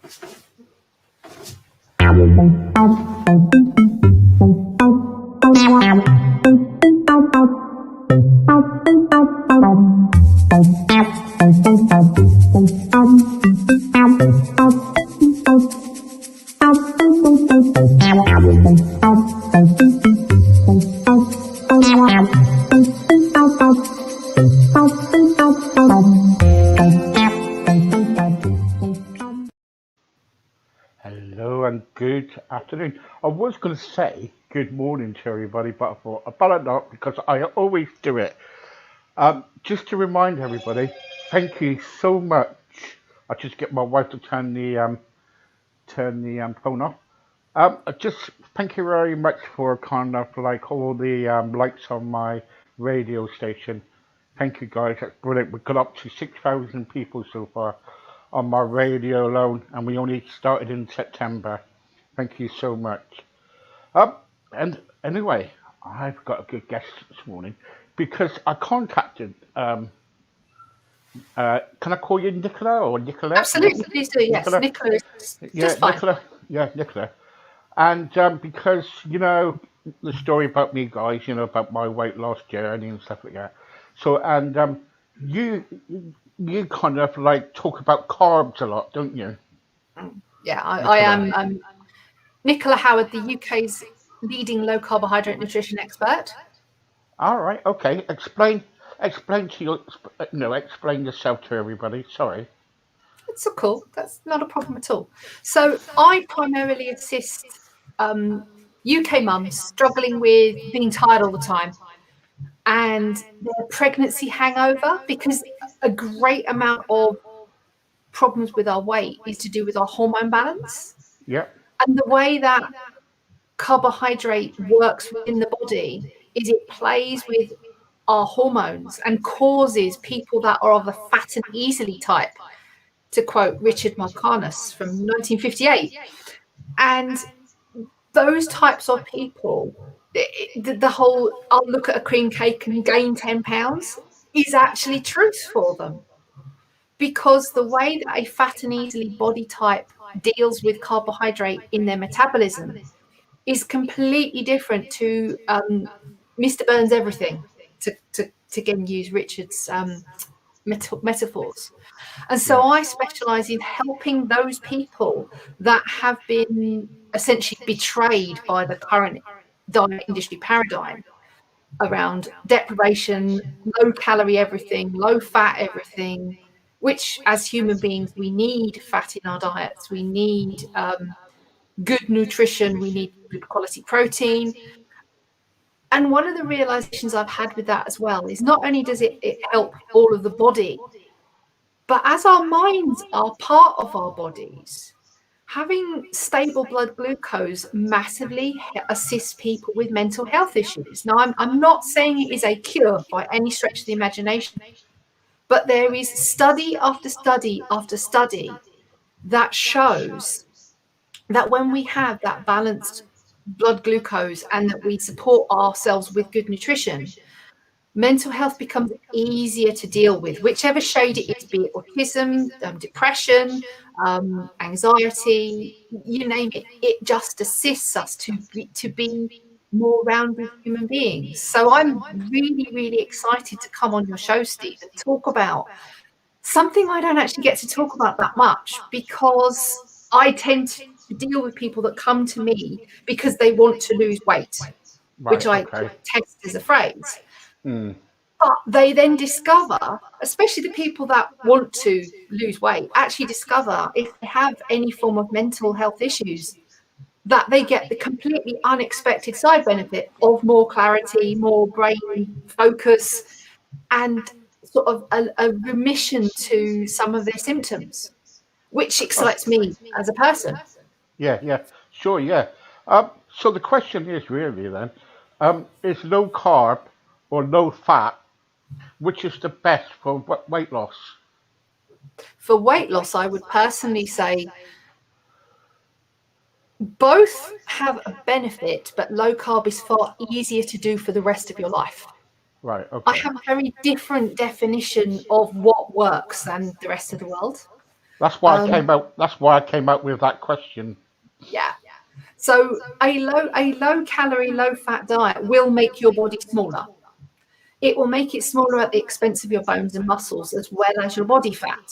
Hello and good afternoon. I was going to say good morning to everybody, but I thought I better not because I always do it. Just to remind everybody, thank you so much. I just get my wife to turn the phone off. Just thank you very much for kind of like all the likes on my radio station. Thank you guys, that's brilliant. We've got up to 6,000 people so far on my radio alone, and we only started in September. Thank you so much. And anyway, I've got a good guest this morning because I contacted. Can I call you Nicola or Nicolette? Absolutely, please do. Yes, Nicola. Nicola is Yeah, just fine. Nicola. Yeah, Nicola. And because the story about me, guys, about my weight loss journey and stuff like that. So and you you kind of like talk about carbs a lot, don't you, Yeah, I Nicola? am Nicola Howard, the UK's leading low carbohydrate nutrition expert. All right, okay. Explain to your, no, explain yourself to everybody. Sorry. It's so cool. That's not a problem at all. So I primarily assist UK mums struggling with being tired all the time and their pregnancy hangover, because a great amount of problems with our weight is to do with our hormone balance. Yep. And the way that carbohydrate works within the body is it plays with our hormones and causes people that are of a fat and easily type, to quote Richard Marcanus from 1958. And those types of people, the whole I'll look at a cream cake and gain 10 pounds is actually truth for them, because the way that a fat and easily body type deals with carbohydrate in their metabolism is completely different to Mr. Burns everything, to again use Richard's metaphors. And so Yeah. I specialize in helping those people that have been essentially betrayed by the current diet industry paradigm around deprivation, low calorie everything, low fat everything, which as human beings, we need fat in our diets. We need good nutrition. We need good quality protein. And one of the realizations I've had with that as well is not only does it help all of the body, but as our minds are part of our bodies, having stable blood glucose massively assists people with mental health issues. Now, I'm not saying it is a cure by any stretch of the imagination, but there is study after study after study that shows that when we have that balanced blood glucose and that we support ourselves with good nutrition, mental health becomes easier to deal with, whichever shade it is, be it autism, depression, anxiety, you name it. It just assists us to be more rounded human beings. So I'm really, really excited to come on your show, Steve, and talk about something I don't actually get to talk about that much, because I tend to deal with people that come to me because they want to lose weight, which Right. I Okay. test as a phrase. Mm. But they then discover, especially the people that want to lose weight, actually discover if they have any form of mental health issues, that they get the completely unexpected side benefit of more clarity, more brain focus, and sort of a remission to some of their symptoms, which Oh, excites me as a person. yeah. Yeah. Sure. Yeah. So the question is really then, is low carb or low fat, which is the best for weight loss? For weight loss, I would personally say both have a benefit, but low carb is far easier to do for the rest of your life. Right. I Okay. have a very different definition of what works than the rest of the world. That's why I Um, came out. That's why I came out with that question. yeah. So a low calorie, low fat diet will make your body smaller. It will make it smaller at the expense of your bones and muscles as well as your body fat.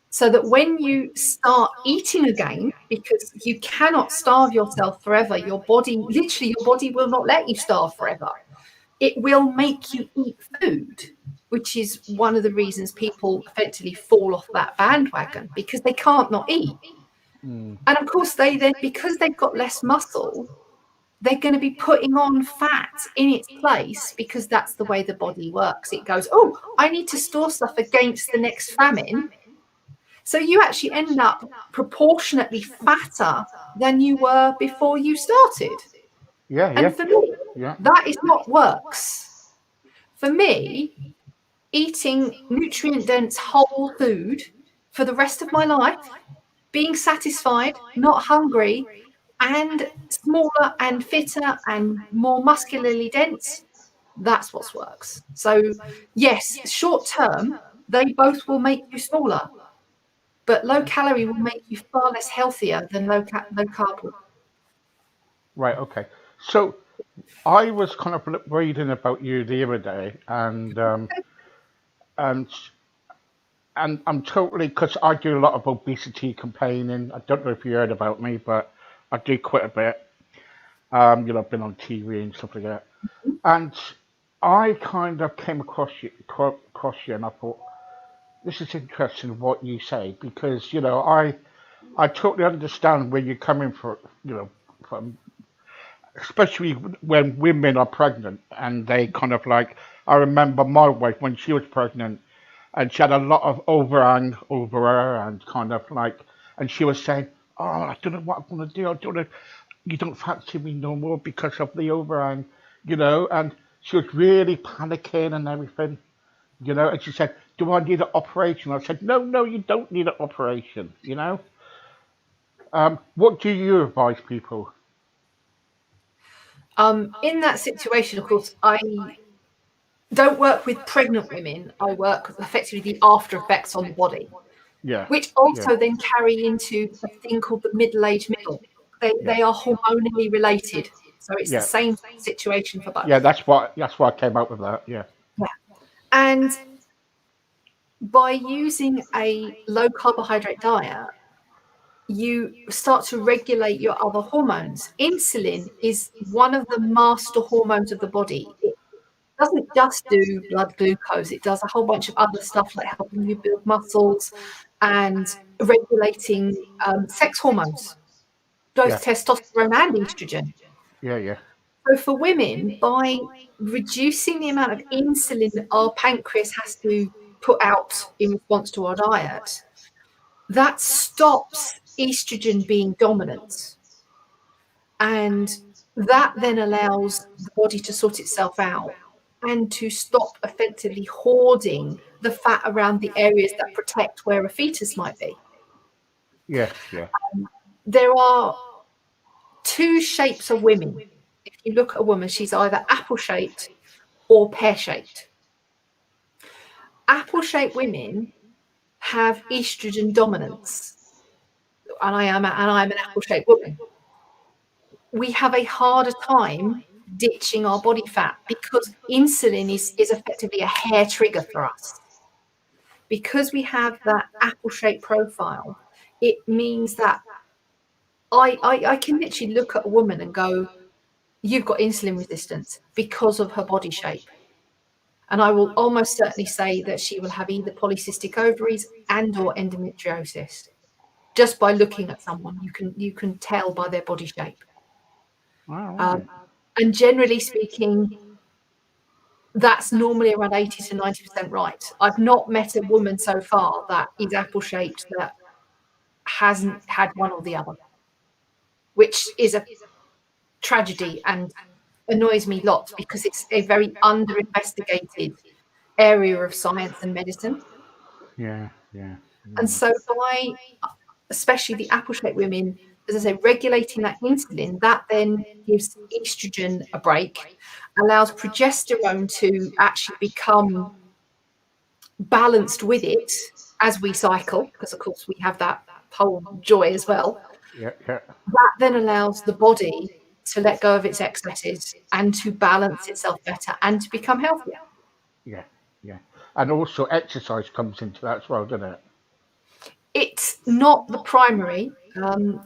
So that when you start eating again, because you cannot starve yourself forever, your body, literally, your body will not let you starve forever. It will make you eat food, which is one of the reasons people effectively fall off that bandwagon because they can't not eat. Mm. And of course, they then, because they've got less muscle, they're going to be putting on fat in its place because that's the way the body works. It goes, oh, I need to store stuff against the next famine. So you actually end up proportionately fatter than you were before you started. Yeah, yeah, And for me, yeah, that is what works. For me, eating nutrient dense whole food for the rest of my life, being satisfied, not hungry, and smaller and fitter and more muscularly dense, that's what works. So, yes, short term, they both will make you smaller, but low calorie will make you far less healthier than low carb. right, okay. So I was kind of reading about you the other day, and and I'm totally, because I do a lot of obesity campaigning. I don't know if you heard about me, but I do quite a bit. I've been on TV and stuff like that. And I kind of came across you, and I thought this is interesting what you say because I totally understand where you're coming from. From especially when women are pregnant and they kind of like. I remember my wife when she was pregnant and she had a lot of overhang over her and kind of like, and she was saying, "Oh, I don't know what I'm gonna do. I don't know. You don't fancy me no more because of the overhang, And she was really panicking and everything, And she said, "Do I need an operation?" I said, "No, no, you don't need an operation. What do you advise people?" In that situation, of course, I don't work with pregnant women. I work with effectively the after effects on the body, Yeah, which yeah, also then carry into a thing called the middle-aged middle. yeah, They are hormonally related. So it's the yeah, same situation for yeah. both. That's why I came up with that. Yeah, Yeah. And by using a low carbohydrate diet, you start to regulate your other hormones. Insulin is one of the master hormones of the body. It doesn't just do blood glucose, it does a whole bunch of other stuff like helping you build muscles and regulating sex hormones, yeah, both testosterone and estrogen. yeah, yeah, So for women, by reducing the amount of insulin that our pancreas has to put out in response to our diet, that stops estrogen being dominant. And that then allows the body to sort itself out and to stop effectively hoarding the fat around the areas that protect where a fetus might be. yeah, yeah, There are two shapes of women. If you look at a woman, she's either apple shaped or pear shaped. Apple shaped women have estrogen dominance, and I'm an apple shaped woman. We have a harder time ditching our body fat because insulin is effectively a hair trigger for us. Because we have that apple shaped profile, it means that I can literally look at a woman and go, you've got insulin resistance because of her body shape. And I will almost certainly say that she will have either polycystic ovaries and or endometriosis. Just by looking at someone, you can tell by their body shape. all Um, right, and generally speaking, that's normally around 80 to 90% right. I've not met a woman so far that is apple shaped that hasn't had one or the other, which is a tragedy and annoys me lots because it's a very under investigated area of science and medicine. yeah, yeah, And yeah, so by especially the apple shaped women, as I say, regulating that insulin, that then gives estrogen a break, allows progesterone to actually become balanced with it as we cycle, because of course we have that whole joy as well, Yeah, yeah, that then allows the body to let go of its excesses and to balance itself better and to become healthier. yeah, yeah. And also exercise comes into that as well, doesn't it? It's not the primary.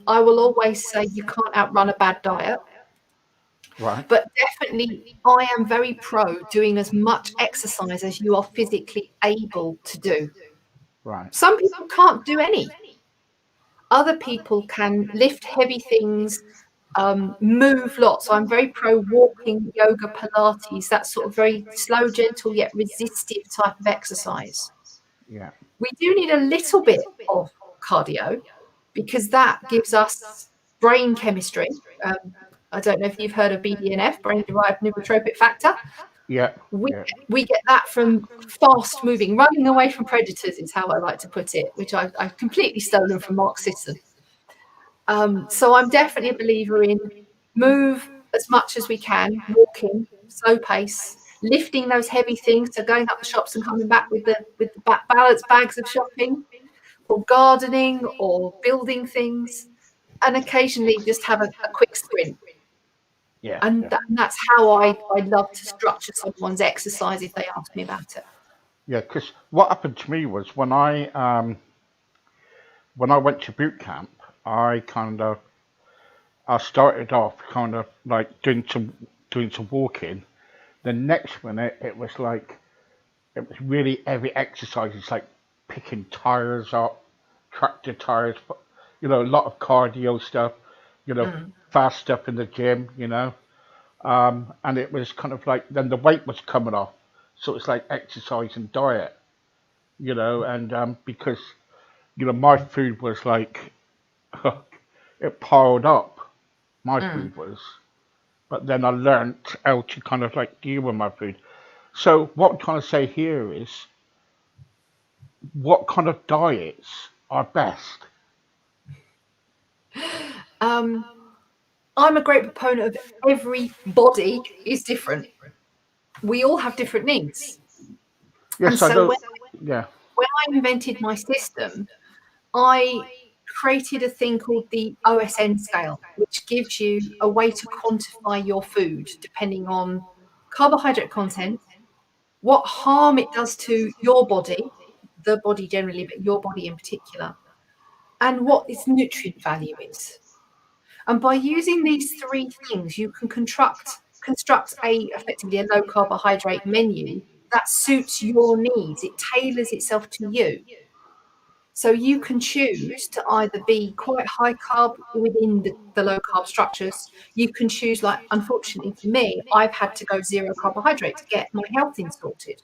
I will always say you can't outrun a bad diet, Right, but definitely I am very pro doing as much exercise as you are physically able to do. right. Some people can't do any. Other people can lift heavy things, move lots. So I'm very pro walking, yoga, Pilates, that sort of very slow, gentle, yet resistive type of exercise. Yeah, We do need a little bit of cardio because that gives us brain chemistry. Um, I don't know if you've heard of BDNF, brain derived neurotrophic factor. yeah, We, yeah, we get that from fast moving, running away from predators, is how I like to put it, which I've completely stolen from Mark Sisson. So I'm definitely a believer in move as much as we can, walking, slow pace, lifting those heavy things, so going up the shops and coming back with the balanced bags of shopping, or gardening, or building things, and occasionally just have a quick sprint. yeah, And, yeah. and that's how I love to structure someone's exercise if they ask me about it. Yeah, because what happened to me was when I went to boot camp, I started off kind of like doing some walking. The next minute, it was really heavy exercises like picking tires up, tractor tires, a lot of cardio stuff, you know, Mm. fast stuff in the gym, and it was kind of like then the weight was coming off, so it's like exercise and diet, and because my food was like it piled up, my Mm. food was, but then I learned how to kind of like deal with my food. So what I'm trying to say here is, what kind of diets are best? Um, I'm a great proponent of every body is different. We all have different needs. And Yes, I so know. when, Yeah, when I invented my system, I created a thing called the OSN scale, which gives you a way to quantify your food depending on carbohydrate content, what harm it does to your body, the body generally, but your body in particular, and what its nutrient value is. And by using these three things, you can construct effectively a low carbohydrate menu that suits your needs. It tailors itself to you. So you can choose to either be quite high carb within the low carb structures. You can choose, like, unfortunately for me, I've had to go zero carbohydrate to get my health in sorted.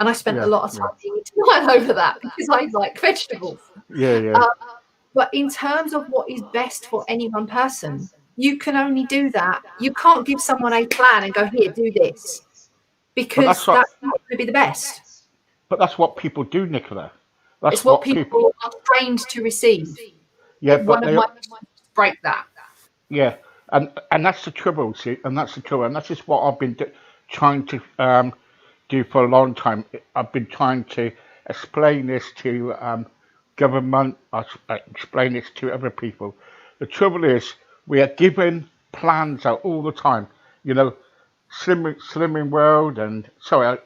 And I spent a yeah, lot of yeah, time being in denial over that because I like vegetables. yeah, yeah, Uh, but in terms of what is best for any one person, you can only do that. You can't give someone a plan and go, here, do this, but because that's what, that's not going to be the best. but that's what people do, Nicola. It's That's what what people. people are trained to receive. Yeah, but One of they. my missions is to break that. Yeah, and that's the trouble, see, and that's the trouble, and that's just what I've been trying to do for a long time. I've been trying to explain this to government. Explain this to other people. The trouble is, we are given plans out all the time. You know, Slimming World, and sorry,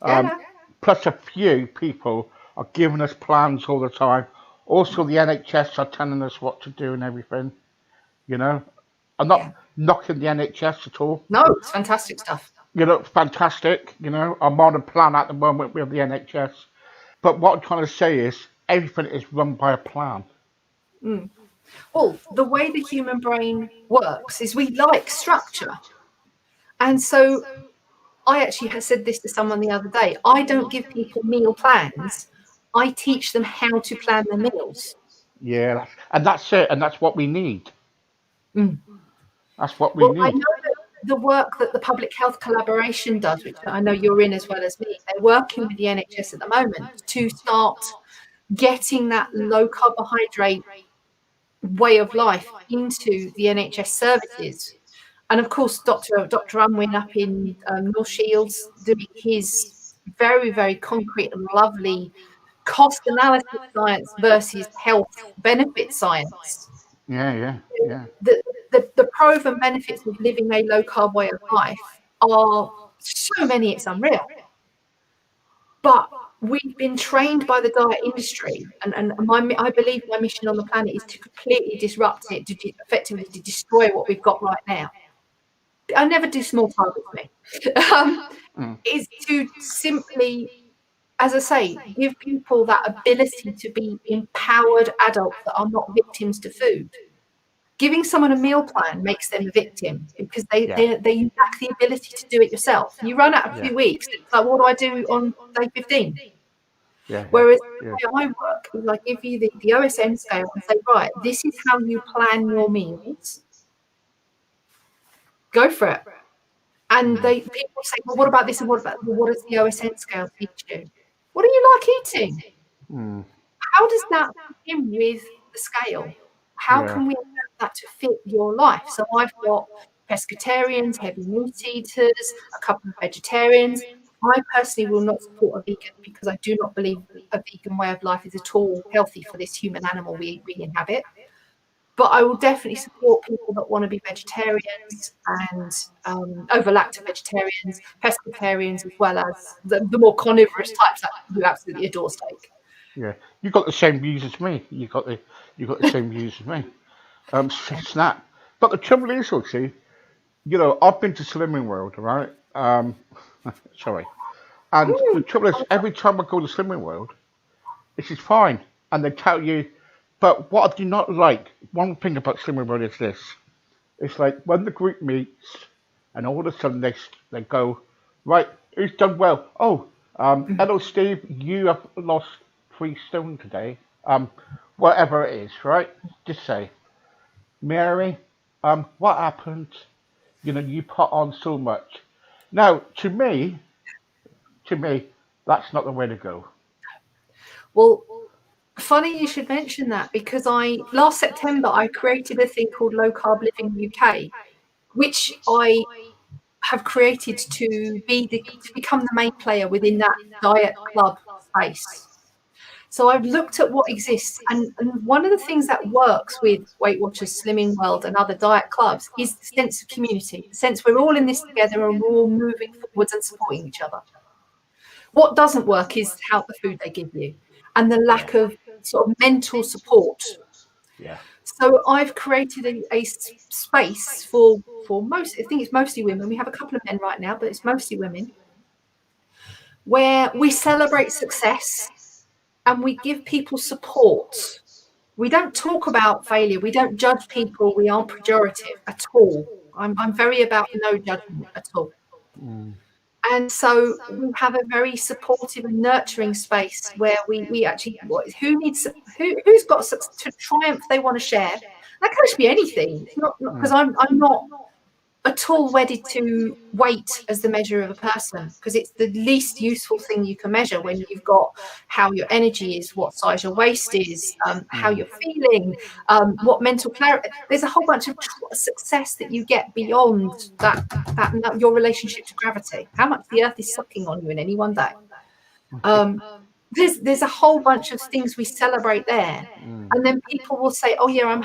um, Yeah, plus a few people are giving us plans all the time. Also, the NHS are telling us what to do and everything. You know, I'm yeah. not knocking the NHS at all. No, it's fantastic stuff. Fantastic. I'm on a plan at the moment with the NHS. But what I'm trying to say is everything is run by a plan. Mm. Well, the way the human brain works is we like structure. And so I actually had said this to someone the other day. I don't give people meal plans. I teach them how to plan their meals. Yeah, and that's it, and that's what we need. Mm. That's what we Well, I need. know that the work that the Public Health Collaboration does, which I know you're in as well as me, they're working with the NHS at the moment to start getting that low carbohydrate way of life into the NHS services. And of course, Dr. Unwin up in North Shields doing his very, very concrete and lovely cost analysis science versus health benefit science. Yeah, yeah, yeah, The pros and benefits of living a low carb way of life are so many, it's unreal. But we've been trained by the diet industry, and I believe my mission on the planet is to completely disrupt it, effectively to destroy what we've got right now. I never do small targets, me. Is to simply, as I say, give people that ability to be empowered adults that are not victims to food. Giving someone a meal plan makes them a victim because they yeah, lack the ability to do it yourself. You run out a few weeks, it's like, what do I do on day 15? yeah, yeah, Whereas yeah, the way I work is I give you the OSM scale and say, right, this is how you plan your meals. Go for it. And people say, well, what about this and what about, well, what does the OSN scale teach you? What do you like eating? mm, How does that fit in with the scale? How yeah, can we adapt that to fit your life? So I've got pescatarians, heavy meat eaters, a couple of vegetarians. I personally will not support a vegan because I do not believe a vegan way of life is at all healthy for this human animal we inhabit. But I will definitely support people that want to be vegetarians and over-lacto vegetarians, pescatarians, as well as the more carnivorous types that who absolutely adore steak. yeah. You got the same views as me. You got the same views as me. Snap. But the trouble is, see, I've been to Slimming World, right? Sorry. And the trouble is, every time I go to Slimming World, this is fine. And they tell you, but what I do not like, one thing about Slimming World is this. It's like when the group meets, and all of a sudden they go, right, who's done well? Oh, hello, Steve, you have lost 3 stone today. Whatever it is, right? Just say, Mary, what happened? You put on so much. Now, to me, that's not the way to go. Well, funny you should mention that because last September I created a thing called Low Carb Living UK, which I have created to become the main player within that diet club space. So I've looked at what exists, and one of the things that works with Weight Watchers, Slimming World, and other diet clubs is the sense of community, the sense we're all in this together and we're all moving forwards and supporting each other. What doesn't work is how the food they give you and the Yeah, lack of sort of mental support. yeah, So I've created a space for most. I think it's mostly women. We have a couple of men right now, but it's mostly women, where we celebrate success and we give people support. We don't talk about failure. We don't judge people. We aren't pejorative at all. I'm very about no judgment at all. mm, And so we have a very supportive and nurturing space where we actually, who's got to triumph they want to share. That can actually be anything. It's not because I'm not at all wedded to weight as the measure of a person because it's the least useful thing you can measure when you've got how your energy is, what size your waist is, how you're feeling, what mental clarity. There's a whole bunch of success that you get beyond that your relationship to gravity, how much the earth is sucking on you in any one day. There's a whole bunch of things we celebrate there. And then people will say, "Oh yeah, I'm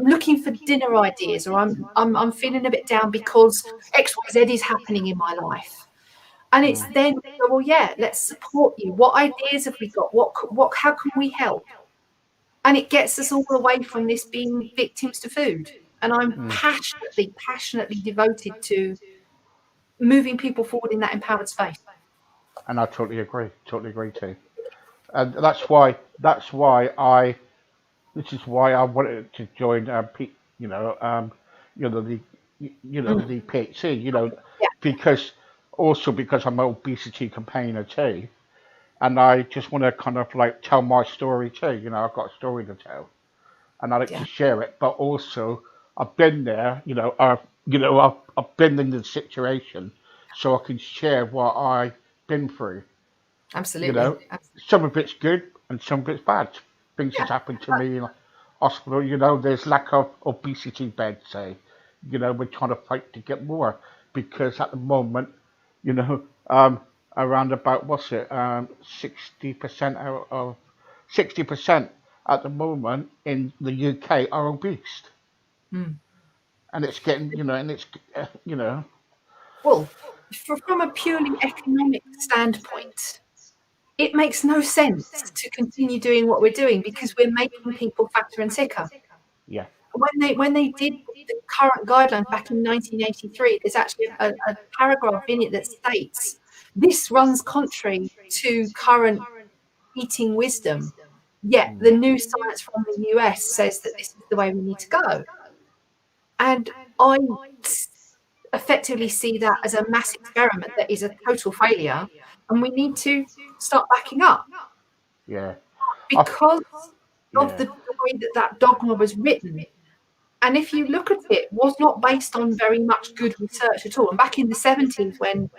looking for dinner ideas, or I'm feeling a bit down because X, Y, Z is happening in my life." And it's then we go, "Well, yeah, let's support you. What ideas have we got? How can we help?" And it gets us all away from this being victims to food. And I'm passionately devoted to moving people forward in that empowered space. and I totally agree too. And that's why I wanted to join, the, Mm. the PHC, Yeah, because I'm an obesity campaigner too, and I just want to kind of like tell my story too. I've got a story to tell, and I like to yeah, share it. But also, I've been there. I've been in the situation, so I can share what I've been through. You absolutely. know, some of it's good and some of it's bad. Things has Yeah. happened to me in hospital. There's lack of obesity beds. Say, we're trying to fight to get more because at the moment, you know, um, around about what's it 60% of 60% at the moment in the UK are obese, Mm. and it's getting and it's Well, from a purely economic standpoint, it makes no sense to continue doing what we're doing because we're making people fatter and sicker. yeah, When they did the current guidelines back in 1983, there's actually a paragraph in it that states this runs contrary to current eating wisdom. Yet the new science from the US says that this is the way we need to go. And I effectively see that as a mass experiment that is a total failure, and we need to start backing up yeah, I, because of yeah, the way that that dogma was written. And if you look at it, was not based on very much good research at all. And back in the 70s, when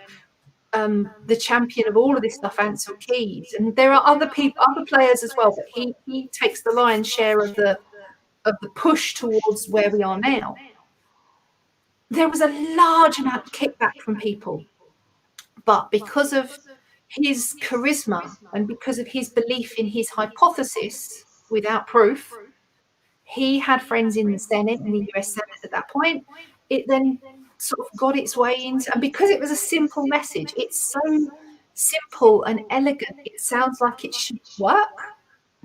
the champion of all of this stuff, Ansel Keys, and there are other people, other players as well, but he takes the lion's share of the push towards where we are now. There was a large amount of kickback from people, but because of his charisma and because of his belief in his hypothesis without proof, he had friends in the Senate, in the US Senate at that point. It then sort of got its way into, and because it was a simple message, it's so simple and elegant, it sounds like it should work,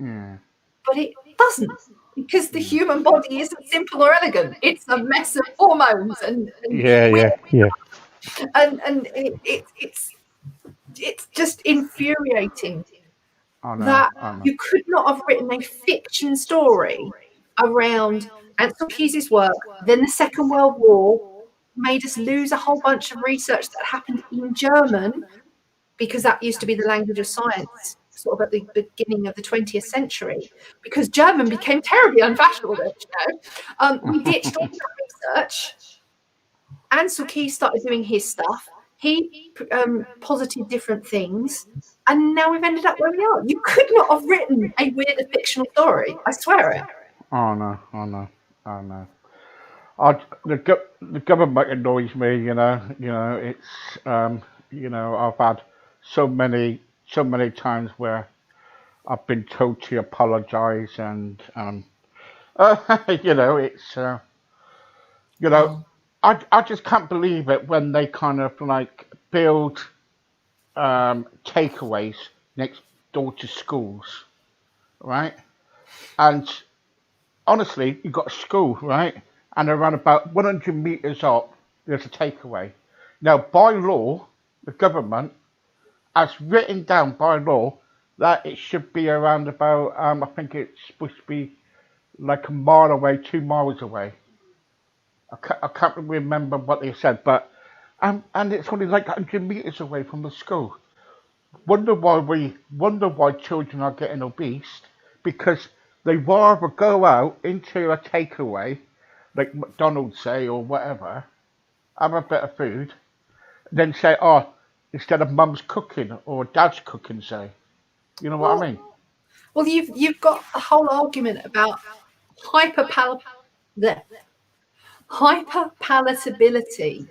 mm, but it doesn't. Because the mm. human body isn't simple or elegant. It's a mess of hormones and Yeah, weird, yeah, yeah. and it's just infuriating I know, that I know. you could not have written a fiction story around Ansel Keys' work. Then the Second World War made us lose a whole bunch of research that happened in German because that used to be the language of science sort of at the beginning of the 20th century, because German became terribly unfashionable. We ditched all that research. Ansel Keys started doing his stuff. He posited different things, and now we've ended up where we are. You could not have written a weirder fictional story. I swear it. Oh no, oh no, oh no. The government annoys me. It's I've had so many times where I've been told to apologise, and it's you know Well, I just can't believe it when they kind of like build takeaways next door to schools, right? And honestly, you've got a school, right? And around about 100 meters up, there's a takeaway. Now, by law, the government has written down by law that it should be around about, I think it's supposed to be like a mile away, 2 miles away. I can't remember what they said, but and it's only like 100 meters away from the school. Wonder why children are getting obese, because they rather go out into a takeaway like McDonald's say or whatever, have a bit of food, than say, oh, instead of mum's cooking or dad's cooking, say. You know what I well, mean? well, you've got a whole argument about hyperpal the hyperpalatability,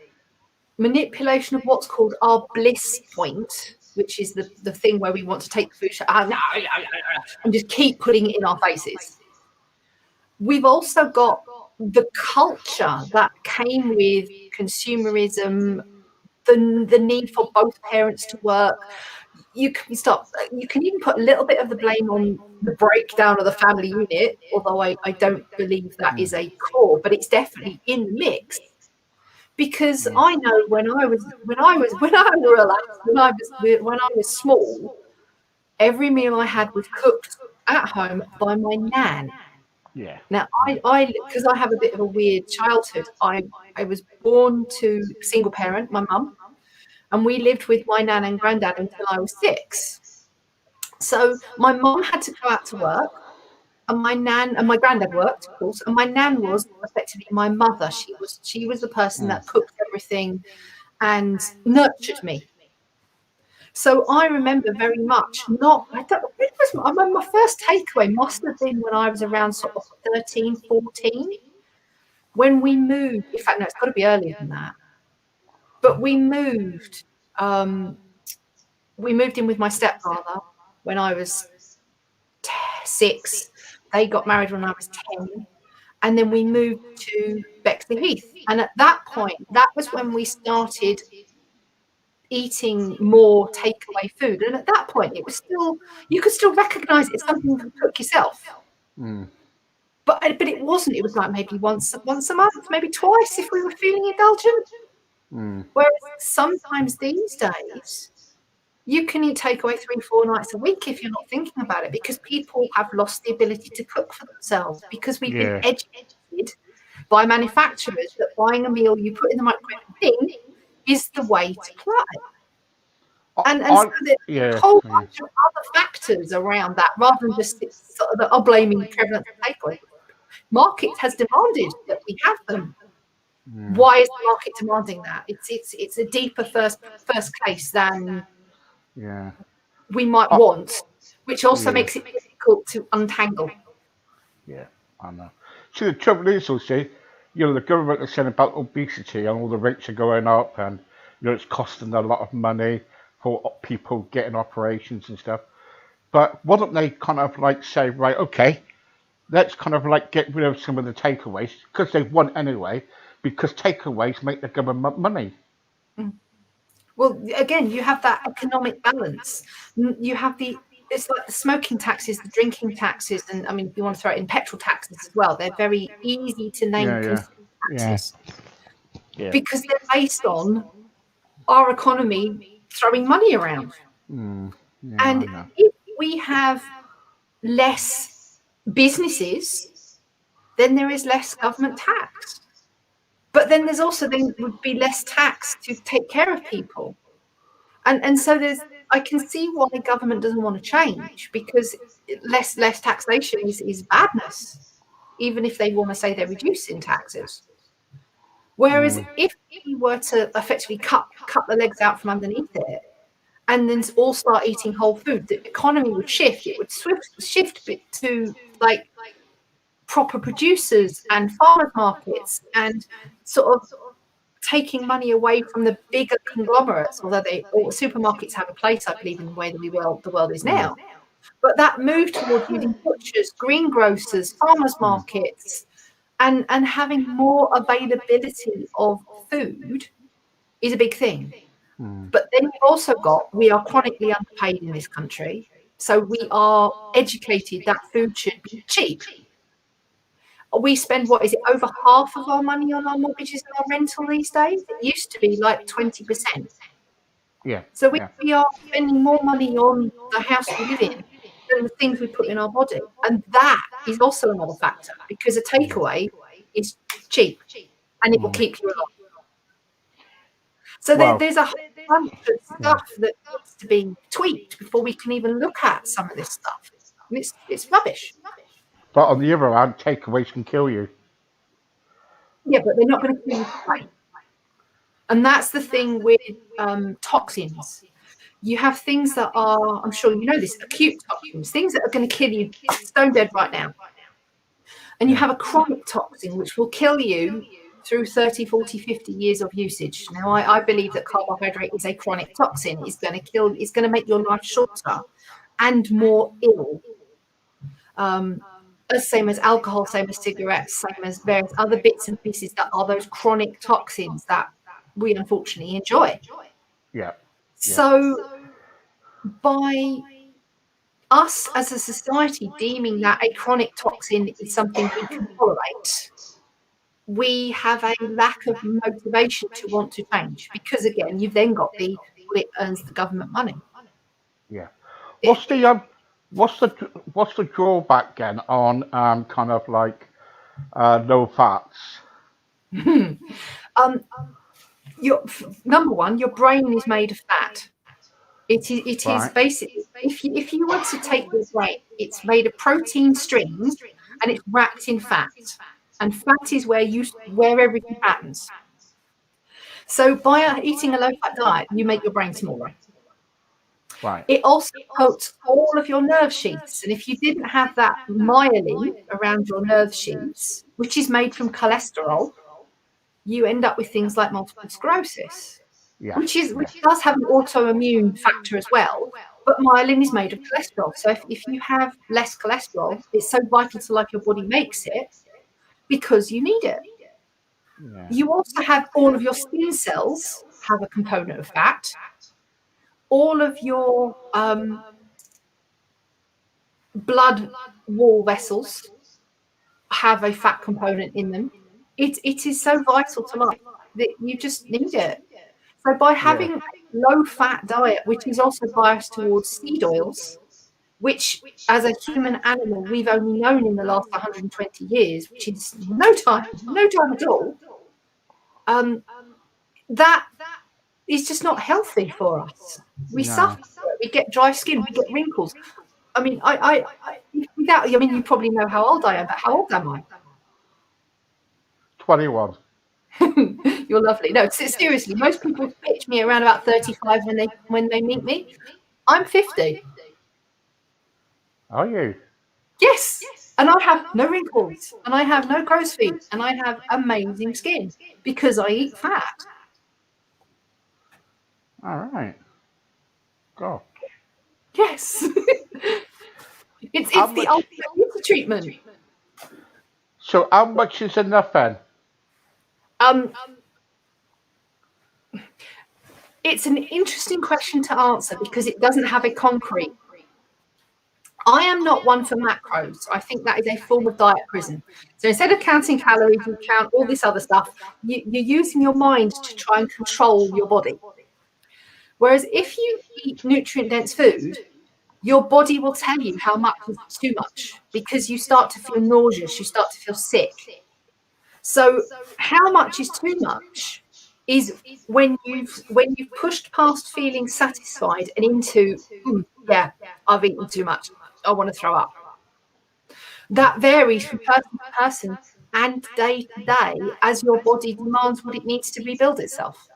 manipulation of what's called our bliss point, which is the thing where we want to take the food and just keep putting it in our faces. We've also got the culture that came with consumerism, the need for both parents to work. You can even put a little bit of the blame on the breakdown of the family unit, although I don't believe that Mm, is a core, but it's definitely in the mix. Because mm, I know when I was small, every meal I had was cooked at home by my nan. yeah, Now, yeah. because I have a bit of a weird childhood, I was born to single parent, my mum, and we lived with my nan and granddad until I was 6. So my mum had to go out to work, and my granddad worked, of course, and my nan was effectively my mother. She was the person Mm, that cooked everything and nurtured me. So I remember very much not, I don't, it was, I remember my first takeaway must have been when I was around sort of 13, 14, when we moved. In fact, no, it's got to be earlier than that. But we moved. Um, we moved in with my stepfather when I was 6. They got married when I was 10. And then we moved to Bexley Heath. And at that point, that was when we started eating more takeaway food. And at that point, it was still, you could still recognize it as something you could cook yourself. Mm. But it wasn't. It was like maybe once a month, maybe twice if we were feeling indulgent. Mm. Whereas sometimes these days, you can eat takeaway 3-4 nights a week if you're not thinking about it, because people have lost the ability to cook for themselves, because we've been Yeah. educated by manufacturers that buying a meal you put in the microwave thing is the way to play. And so there's a whole bunch of other factors around that, rather than just sort of the blaming the prevalence of takeaway. Market has demanded that we have them. Mm. Why is the market demanding that? It's a deeper first case than Yeah. we might want, which also Yeah. makes it difficult to untangle. Yeah, I know. See, the trouble is, also, the government is saying about obesity and all the rates are going up, and it's costing a lot of money for people getting operations and stuff. But why don't they kind of like say, right, okay, let's kind of like get rid of some of the takeaways because they want anyway, because takeaways make the government money. Well, again, you have that economic balance. You have it's like the smoking taxes, the drinking taxes, and I mean, if you want to throw it in, petrol taxes as well. They're very easy to name consumer taxes because they're based on our economy throwing money around. Mm, yeah, I And know. if we have less businesses, then there is less government tax. But then there's also would be less tax to take care of people. And so I can see why the government doesn't want to change, because less taxation is badness, even if they want to say they're reducing taxes. Whereas if we were to effectively cut the legs out from underneath it and then all start eating whole food, the economy would shift. It would shift to like proper producers and farmers markets, and sort of taking money away from the bigger conglomerates, although supermarkets have a place, I believe, in the way that the world is now. But that move towards using butchers, greengrocers, farmers markets, and having more availability of food is a big thing. But then you've also we are chronically underpaid in this country. So we are educated that food should be cheap. We spend, what is it, over half of our money on our mortgages and our rental these days? It used to be like 20%. Yeah. So we are spending more money on the house we live in than the things we put in our body. And that is also another factor, because a takeaway is cheap and it will keep you alive. So there's a whole bunch of stuff that needs to be tweaked before we can even look at some of this stuff. And it's rubbish. But on the other hand, takeaways can kill you. Yeah, but they're not going to kill you twice. And that's the thing with toxins. You have things that are, I'm sure you know this, acute toxins, things that are going to kill you stone dead right now. And you have a chronic toxin, which will kill you through 30, 40, 50 years of usage. Now, I believe that carbohydrate is a chronic toxin. It's going to make your life shorter and more ill. Same as alcohol, same as cigarettes, same as various other bits and pieces that are those chronic toxins that we unfortunately enjoy. Yeah. So by us as a society deeming that a chronic toxin is something we can tolerate, we have a lack of motivation to want to change, because again, you've then got it earns the government money. Yeah. What's the drawback then on kind of like low fats? Number one, your brain is made of fat. It is basically, if you were to take your brain, it's made of protein strings and it's wrapped in fat. And fat is where everything happens. So by eating a low-fat diet, you make your brain smaller. Right. It also coats all of your nerve sheaths. And if you didn't have that myelin around your nerve sheaths, which is made from cholesterol, you end up with things like multiple sclerosis. Yeah. which does have an autoimmune factor as well. But myelin is made of cholesterol. So if you have less cholesterol, it's so vital to life your body makes it because you need it. Yeah. You also have all of your skin cells have a component of fat. All of your blood wall vessels have a fat component in them. It is so vital to life that you just need it. So by Yeah. having a low fat diet, which is also biased towards seed oils, which as a human animal we've only known in the last 120 years, which is no time at all, um, that is just not healthy for us. We No. suffer, we get dry skin, we get wrinkles. I mean, without, I mean, you probably know how old I am, but how old am I? 21. You're lovely. No, seriously, most people pitch me around about 35 when they meet me. I'm 50. Are you? Yes. And I have no wrinkles and I have no crow's feet and I have amazing skin because I eat fat. All right. Go. Yes. How It's the much? ultimate beauty treatment. So how much is enough then? Um, it's an interesting question to answer because it doesn't have a concrete. I am not one for macros. I think that is a form of diet prison. So instead of counting calories, you count all this other stuff. You're using your mind to try and control your body. Whereas if you eat nutrient dense food, your body will tell you how much is too much because you start to feel nauseous, you start to feel sick. So how much is too much is when you've pushed past feeling satisfied and into yeah, I've eaten too much, I want to throw up. That varies from person to person and day to day as your body demands what it needs to rebuild itself.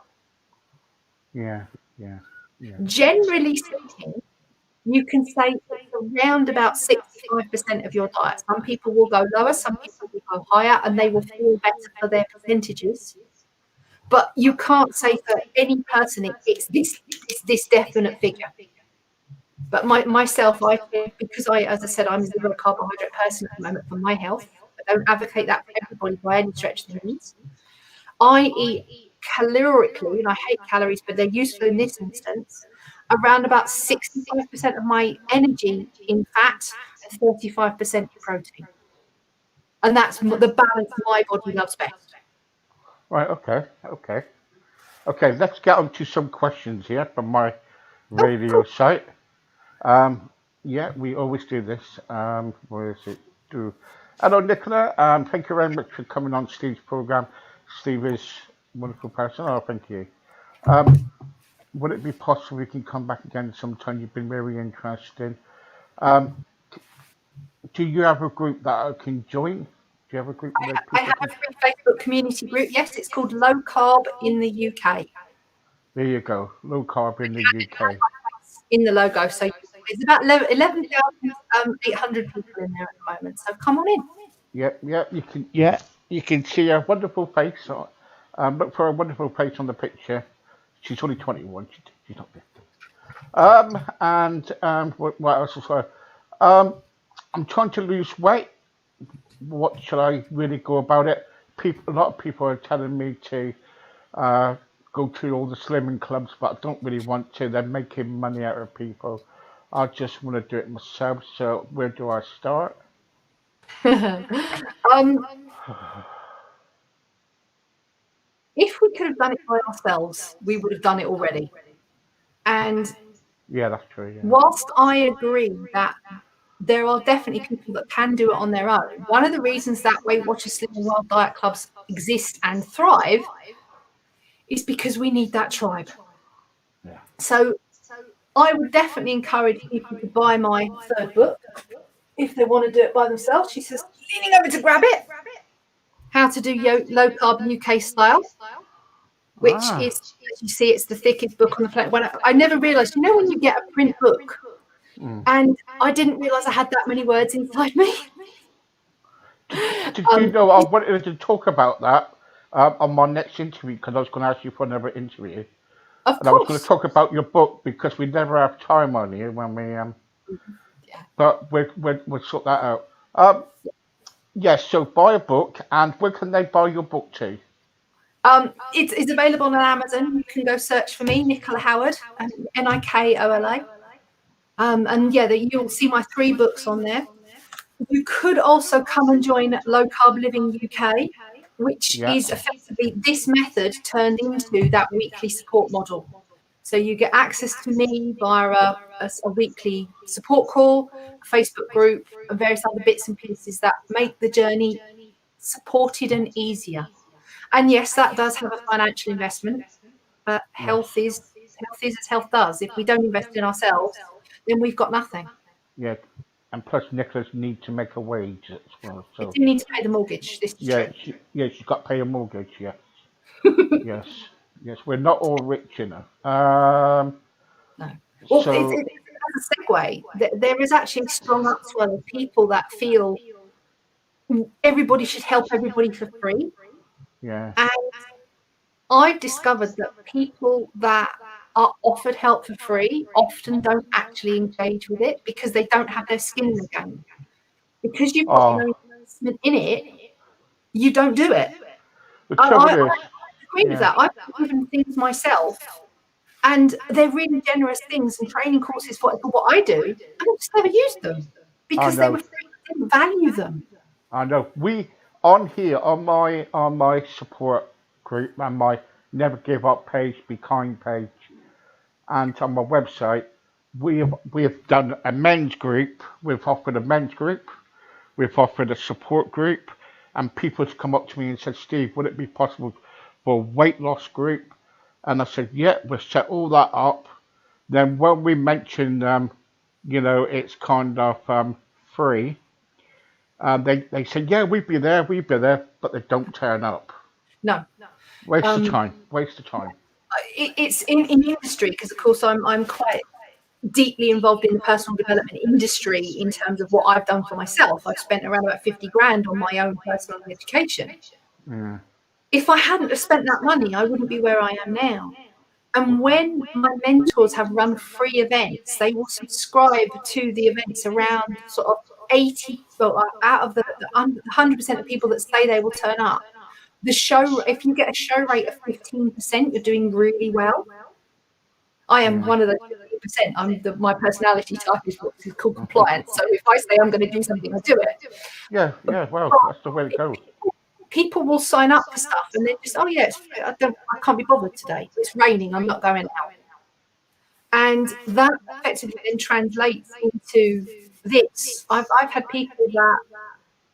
Yeah. Yeah. Yeah. Generally speaking, you can say it's around about 65% of your diet. Some people will go lower, some people will go higher, and they will feel better for their percentages. But you can't say for any person it's this definite figure. But myself, I think because as I said, I'm a zero carbohydrate person at the moment for my health. I don't advocate that for everybody by any stretch of the means. I eat calorically, and I hate calories, but they're useful in this instance. Around about 65% of my energy in fat and 35% in protein. And that's the balance my body loves best. Right. Okay. Okay. Okay. Let's get on to some questions here from my Oh, radio cool. site. Um, yeah, we always do this. Where is it? Do Hello, Nicola. Thank you very much for coming on Steve's program. Steve is a wonderful person. Oh, thank you. Um, would it be possible we can come back again sometime? You've been very interesting. Um, do you have a group that I can join? Do you have a group where I people have a can? free Facebook community group. Yes, it's called Low Carb in the UK. There you go. Low carb in the UK. In the logo. So there's about 11,800 people in there at the moment. So come on in. Yep, yep. You can. Yeah, you can see a wonderful face. Look for a wonderful face on the picture. She's only 21. She's not 50. And what else was there? I'm trying to lose weight. What should I really go about it? A lot of people are telling me to uh, go to all the slimming clubs, but I don't really want to. They're making money out of people. I just want to do it myself. So where do I start? um, if we could have done it by ourselves, we would have done it already. And Yeah, that's true. Yeah. whilst I agree that there are definitely people that can do it on their own, one of the reasons that Weight Watchers Slim and Wild diet clubs exist and thrive is because we need that tribe. Yeah. So I would definitely encourage people to buy my third book if they want to do it by themselves. She says, leaning over to grab it. How to do low carb UK style, which Ah. is, as you see, it's the thickest book on the planet. When I never realised, when you get a print book, Mm. and I didn't realise I had that many words inside me. Did you Um, know I wanted to talk about that on my next interview because I was going to ask you for another interview. Of And I was going to course. talk about your book because we never have time on you when we Yeah. but we'll sort that out. Um, yes. So buy a book, and where can they buy your book to? It's available on Amazon. You can go search for me, Nicola Howard, Nikola. And yeah, you'll see my 3 books on there. You could also come and join Low Carb Living UK, which Yeah. is effectively this method turned into that weekly support model. So you get access to me via a weekly support call, a Facebook group, and various other bits and pieces that make the journey supported and easier. And yes, that does have a financial investment, but Yes. health is as health does. If we don't invest in ourselves, then we've got nothing. Yeah. And plus, Nicholas need to make a wage as well. I So do need to pay the mortgage. This is yeah, true. she's got to pay a mortgage. Yes. Yes. Yes. We're not all rich, you know. No. Well, So as a segue, there is actually a strong upswell of people that feel everybody should help everybody for free. yeah. And I've discovered that people that are offered help for free often don't actually engage with it because they don't have their skin in the game. Because you've got no Oh, investment in it, you don't do it. the I trouble is, agree with yeah. that. I've given things myself, and they're really generous things and training courses for what I do, and I just never used them I because they were know. free. I didn't value them. I know. We on here on my support group and my Never Give Up page, Be Kind page, and on my website, we have done a men's group. We've offered a men's group. We've offered a support group, and people have come up to me and said, "Steve, would it be possible for a weight loss group?" And I said, "Yeah, we'll set all that up." Then when we mentioned, it's kind of free. They said, "Yeah, we'd be there," but they don't turn up. No, Waste of um, time. Waste of time. it's in industry because, of course, I'm quite deeply involved in the personal development industry in terms of what I've done for myself. I've spent around about 50 grand on my own personal education. Yeah. If I hadn't have spent that money, I wouldn't be where I am now. And when my mentors have run free events, they will subscribe to the events around sort of 80, well, out of the 100% of people that say they will turn up. If you get a show rate of 15%, you're doing really well. I am one of those 15%. My personality type is what is called compliance. So if I say I'm going to do something, I do it. Yeah, yeah. Well, But that's the way to go. people will sign up for stuff and then just, oh yeah, I can't be bothered today. It's raining. I'm not going out. And that effectively then translates into this. I've had people that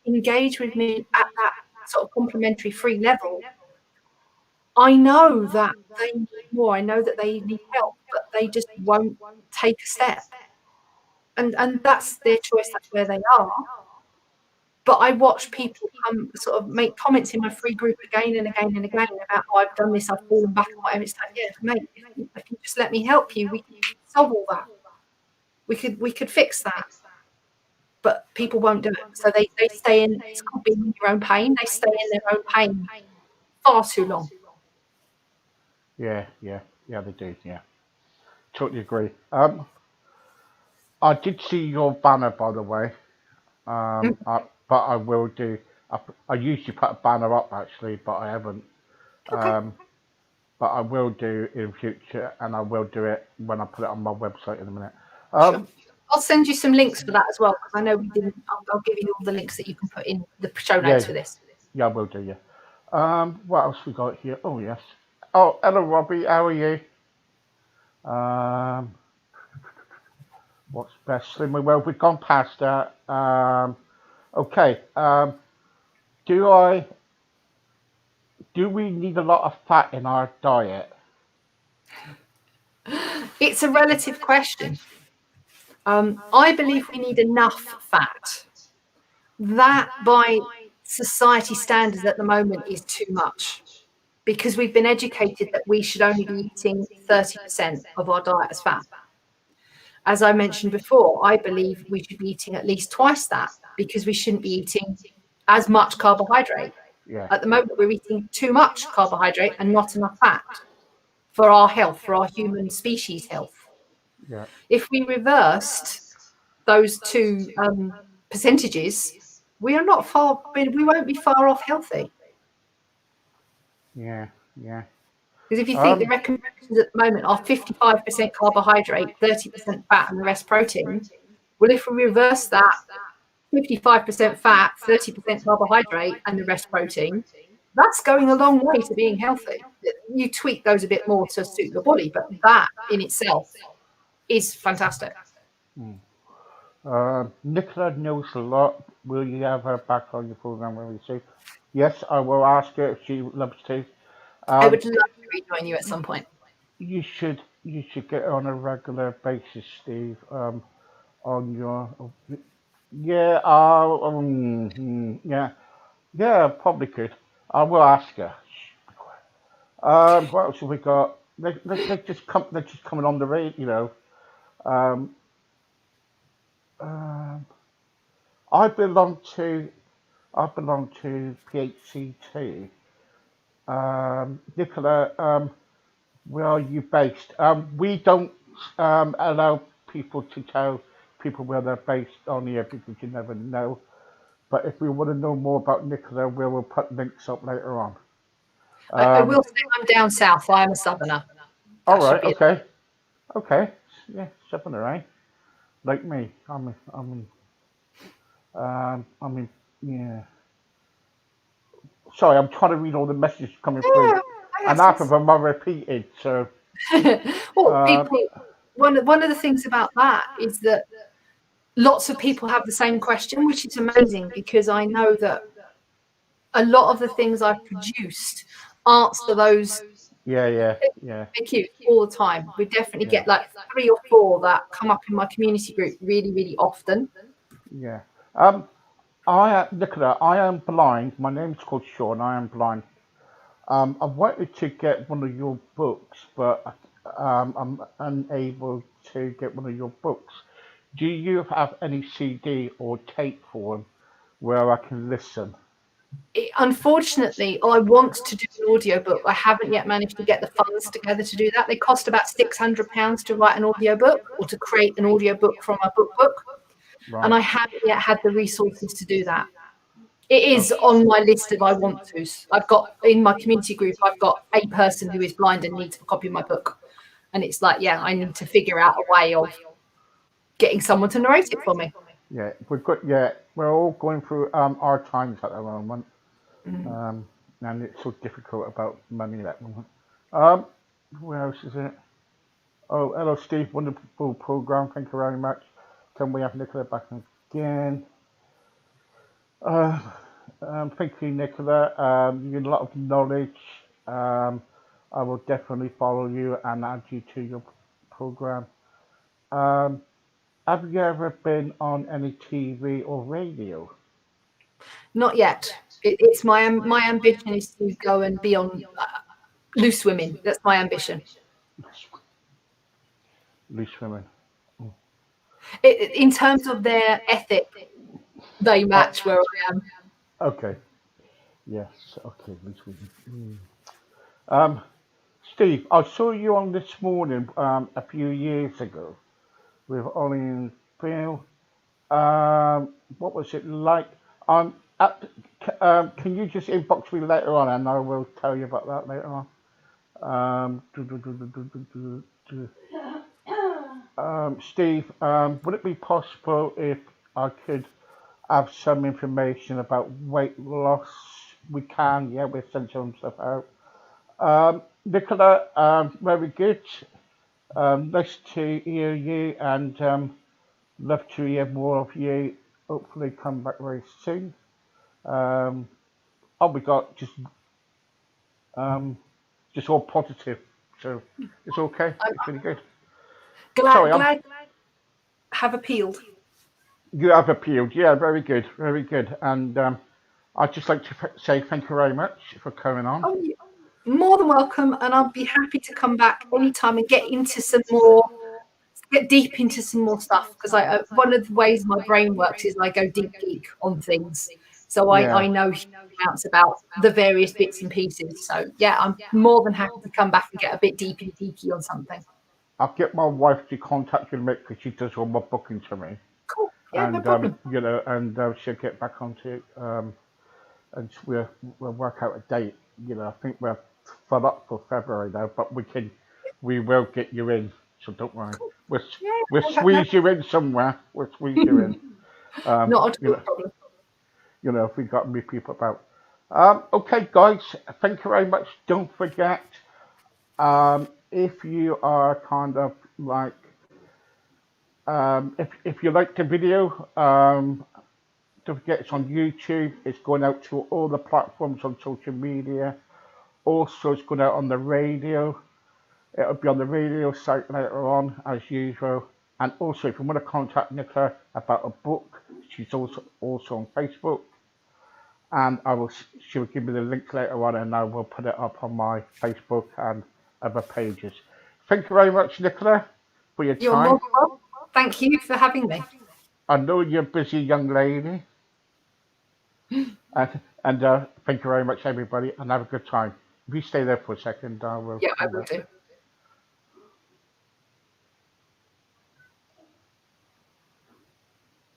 engage with me at that sort of complimentary free level. I know that they need more. I know that they need help, but they just won't take a step. And that's their choice. That's where they are. But I watch people come sort of make comments in my free group again and again and again about, oh, I've done this, I've fallen back and whatever. It's like, yeah, mate, if you just let me help you, we can solve all that. We could fix that. But people won't do it. So they stay in, it's called being in your own pain. They stay in their own pain far too long. Yeah, yeah, yeah. They do. Yeah, totally agree. I did see your banner, by the way. But I will do. I usually put a banner up actually, but I haven't. Okay, Um, but I will do in future, and I will do it when I put it on my website in a minute. sure. Um, I'll send you some links for that as well, because I know we didn't. I'll give you all the links that you can put in the show yeah, notes for this. yeah, I will do. Yeah. What else we got here? Oh yes. Oh, hello, Robbie. How are you? Um, what's best? Slimmer? Well, we've gone past that. Okay. Do I? Do we need a lot of fat in our diet? It's a relative question. I believe we need enough fat. That, by society standards at the moment, is too much because we've been educated that we should only be eating 30% of our diet as fat. As I mentioned before, I believe we should be eating at least twice that because we shouldn't be eating as much carbohydrate. Yeah, At the yeah, moment, we're eating too much carbohydrate and not enough fat. for our health, for our human species health. Yeah. If we reversed those two percentages, we are not far. We won't be far off healthy. Yeah. Yeah. Because if you think the recommendations at the moment are 55% carbohydrate, 30% fat, and the rest protein, well, if we reverse that 55% fat, 30% carbohydrate, and the rest protein, that's going a long way to being healthy. You tweak those a bit more to suit your body, but that in itself is fantastic. Nicola knows a lot. Will you have her back on your program very soon? Yes, I will ask her if she loves to. I Um, would love to rejoin you at some point. you should get on a regular basis, Steve. On your yeah, yeah, probably could. I will ask her. What else have we got? They're just coming on the radio, you know. Um, um, I belong to I belong to PHCT. Nicola, where are you based? We don't allow people to tell people where they're based on here because you never know. But if we want to know more about Nicola, we will put links up later on. I will say I'm down south. I am a southerner. All That should right, be it. okay, okay, yeah, something alright. Like me, I'm in, yeah. Sorry, I'm trying to read all the messages coming through, Yeah, and half of them are repeated. So, well, uh, people. One of the things about that is that lots of people have the same question, which is amazing because I know that a lot of the things I've produced answer those yeah, yeah, yeah, FAQs all the time. We definitely yeah, get like 3 or 4 that come up in my community group really, really often. yeah. Nicola, I am blind. My name's called Sean. I am blind. I wanted to get one of your books, but I'm unable to get one of your books. Do you have any CD or tape for them where I can listen? Unfortunately, I want to do an audiobook. I haven't yet managed to get the funds together to do that. They cost about £600 to write an audiobook or to create an audiobook from a book. And Right. I haven't yet had the resources to do that. It is Okay. on my list of I want tos. I've got in my community group, I've got a person who is blind and needs a copy of my book. And it's like, yeah, I need to figure out a way of getting someone to narrate it for me. Yeah, we're all going through our times at the moment, Mm. and it's so difficult about money at the moment. Um, where else is it? Oh, hello, Steve. Wonderful program. Thank you very much. Can we have Nicola back again? Uh, thank you, Nicola. You get a lot of knowledge. Um, I will definitely follow you and add you to your program. Um, have you ever been on any TV or radio? Not yet. It's my ambition is to go and be on Loose Women. That's my ambition. Loose women. In terms of their ethic, they match where I am. Okay. Yes. Okay. Loose women. Um, Steve, I saw you on this morning a few years ago with Ollie and Bill. What was it like? Can you just inbox me later on, and I will tell you about that later on. Um, do, do, do, do, do, do, do. Steve, would it be possible if I could have some information about weight loss? We can, yeah, we'll send some stuff out. Nicola, very good. Nice to hear you, and love to hear more of you. Hopefully, come back very soon. Um, all we got um, just all positive, so it's okay. I'm It's really good. Sorry, glad have appealed. you have appealed. Yeah, very good, very good. And I'd just like to say thank you very much for coming on. Oh, more than welcome, and I'll be happy to come back anytime and get into some more, get deep into some more stuff because I one of the ways my brain works is I go deep geek on things. So Yeah. I know huge amounts about the various bits and pieces. So yeah, I'm more than happy to come back and get a bit deepy deaky on something. I'll get my wife to contact you, Mick, because she does all my booking for me, Cool. Yeah, no and problem. you know, and she'll get back onto it, and we'll work out a date. You know, I think we're fed up for February now, but we will get you in. So don't worry. Cool. We'll we'll Yeah, squeeze you in somewhere. We'll squeeze you in. not at You all know, problem. if we got new people about. Okay, guys, thank you very much. Don't forget, if you are kind of like, if you like the video, don't forget it's on YouTube. It's going out to all the platforms on social media. Also, it's going out on the radio. It'll be on the radio site later on, as usual. And also, if you want to contact Nicola about a book, she's also on Facebook. And she will give me the link later on, and I will put it up on my Facebook and other pages. Thank you very much, Nicola, for your You're time. more than welcome. Thank you for having me. I know you're a busy young lady, and thank you very much, everybody, and have a good time. If you stay there for a second, I will Yeah, I come will back. do.